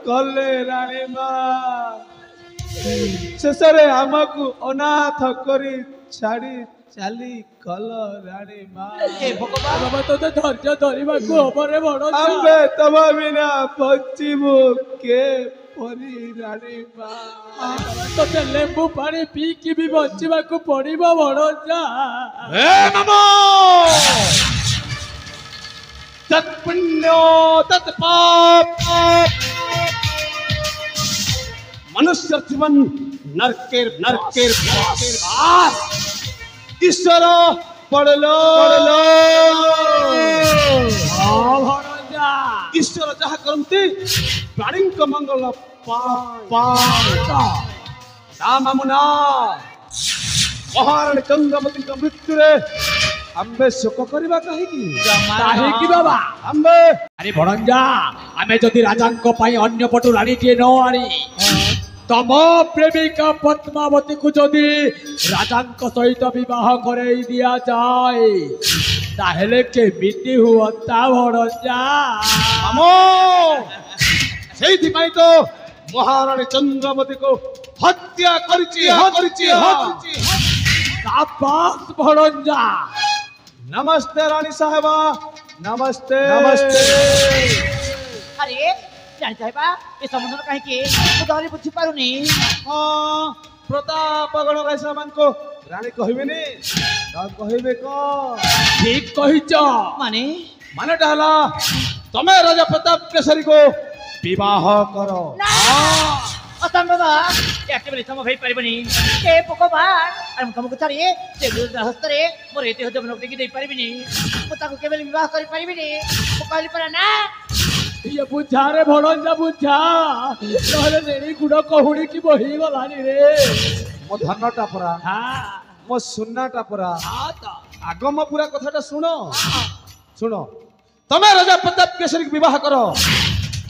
कले राणीमा शेषरे आमको अनाथ करी छाड़ी चली कल राणीमा बाबा तो धैर्य धरवा हमरे बड़ आंबे तब बिना बचिबु के परी राणीमा तो लेंबू पानी पी की भी बचवा को पड़िबो बड़ जा ए नमो तत्पुण्यो तत्पाप मनुष्य जीवन नरकेर नरकेर ईश्वर पड़लो ईश्वर जहा करती प्राणी मंगल रामुना महाराणी चंद्रमती मृत्यु रे आम्बे शोक करबा कहीं बाबा आम्बे अरे भणंजा आमे जदि राजा को पाई अन्य पटु रानी के न आनी तम प्रेमिका पद्मावती को जदि राजा सहित विवाह करे दिया जाए ताहेले केमिति हुअता भणंजा आमो सेहि पाई तो महाराणी चंद्रमती को हत्या करची शाबाश भणंजा नमस्ते रानी साहेबा नमस्ते नमस्ते अरे रानी साहेबा ये संबंध कहीं के बुधारी बुझी पारुनी हाँ प्रताप गण राजा मान को रानी कहबेनी कहबे को ठीक कहिच माने मानेटा हला तमे राजा प्रताप केसरी को विवाह करो असंभव एकेबारे संभव होई परिबनी ए भगवान हम तुमको छाड़िए से हस्तरे मोर एते हते मन टेकी दे परिबिनी मो ताको केबल विवाह करि परिबिनी मो कहली पर ना ये बुझा रे भणंजा बुझा नहले नेड़ी गुड़ कहुड़ी की बही गलानी रे मो धनटा परा हां मो सुन्नाटा परा हां तो आगम पूरा कथाटा सुनो सुनो तमे राजा प्रताप केसरी को विवाह करो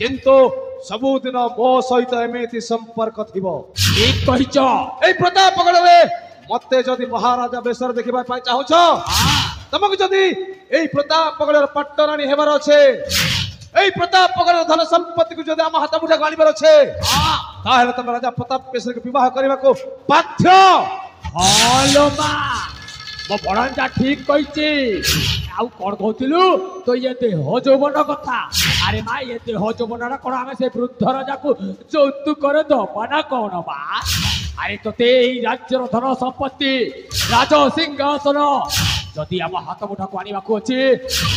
किंतु सबुदिन मो सहित एमिति संपर्क थिबो ठीक कहिच ए प्रताप गणरे मते जदि महाराजा बेसर देखिबा पाई चाहछ तमक जदि ए प्रताप गणर पट्टरानी हेबार छे ए प्रताप गणर धन संपत्ति को जदि हम हाथ मुठा गानिबार छे ताहेले तम राजा प्रताप केसरी को विवाह करबा को बाध्य हालो मा मो भणंजा ठीक कहिची आउ कोन कहतिलु तो ये देह जौवन कथा अरे माँ ये देह जौवन कोन आमे से वृद्ध राजा को जौतु कर दबाना कोन बा अरे तोते राज्यर धन संपत्ति राज सिंहासन जदि आम हाथ मुठा को आनिबा को अछि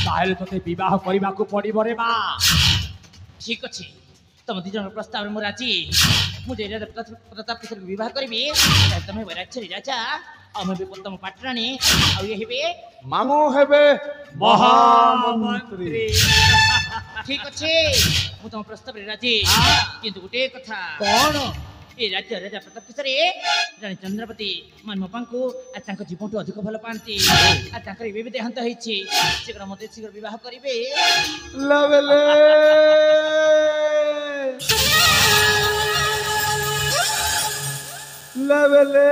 ताहेले तोते विवाह करबा को पड़िबो रे माँ ठीक अछि तुम दिजन प्रस्ताव में राजी मुझे राजा प्रताप केसरी विवाह करबी तमे वराच्छरी राजा आमे भी तम पाटरानी आ ये हेबे मामू हेबे महामंत्री ठीक अछि मु तम प्रस्ताव रे राजी किंतु गुटे कथा कौन ए राज्य राजा प्रताप केसरी रानी चंद्रपति मनमोपा को आ तांको जीवन अधिक भल पांती आ तांकर एबे भी देहांत होईछि शीघ्र मते शीघ्र विवाह करिवे लवले लवले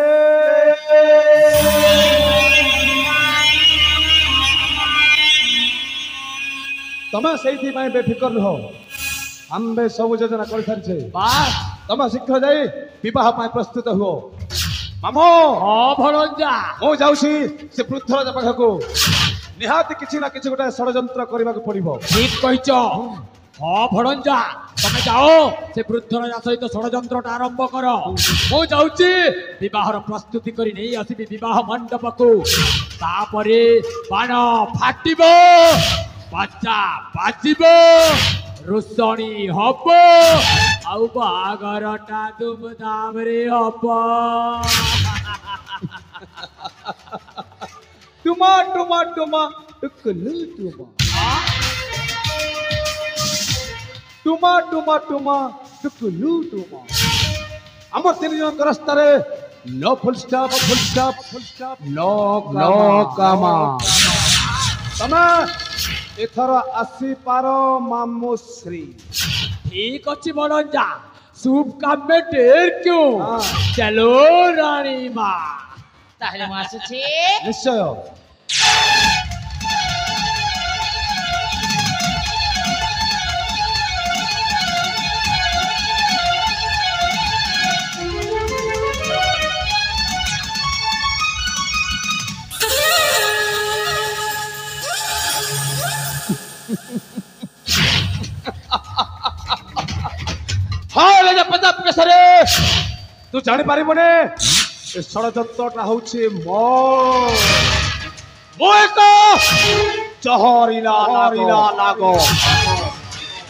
तमे सेठी में बेफिकर रहो आम्बे सब योजना कर सारी बास तमे शीघ्र जाई विवाह पाए प्रस्तुत हुओ मामो हां भणंजा मो जाउसी से वृद्ध राजा पाखको निहाती किछि ना किछि गोटा षडयंत्र करबा को पड़िबो ठीक कहिच हां भणंजा तमे जाओ से वृद्ध राजा सहित षडयंत्रटा आरंभ कर मो जाउची विवाहर प्रस्तुति करी नै आसीबी विवाह मंडप को तापरे बाण फाटिबो बाजा बाजिबो रुसणी हबो आउ बागरटा धूमधाम रे हबो टुमा टुमा टुमा टुकलु टुमा टुमा टुमा टुमा टुकलु टुमा हम तीन जन रास्ता रे नो फुल स्टॉप नो कामा तमे एथर आसी पारो मामुश्री ठीक अच्छी मनोजा शुभ काम में देर क्यों हाँ। चलो रानी माँ তাহলে মা আসছে निश्चय हाय राजा प्रताप केसरे तू जानी पारिबने ए षड़यंत्रटा होउछि मो एक जहरीला नाग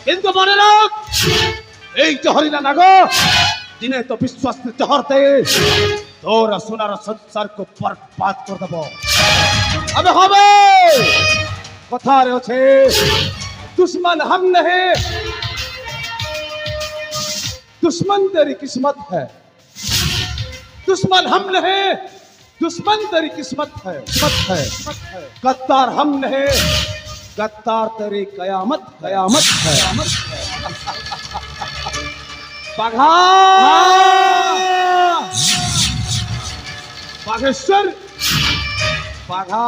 किंतु मने राख এই जहरीला नाग दिने तो विश्वास जहर दे तोर सोनार संसार को बर्बाद कर देबो अबे होबे कथा रे छे दुश्मन हम नहीं दुश्मन तेरी किस्मत है दुश्मन हम नहीं दुश्मन तेरी किस्मत है गद्दार हम नहीं गद्दार तेरी कयामत है बाघा बाघेश्वर बाघा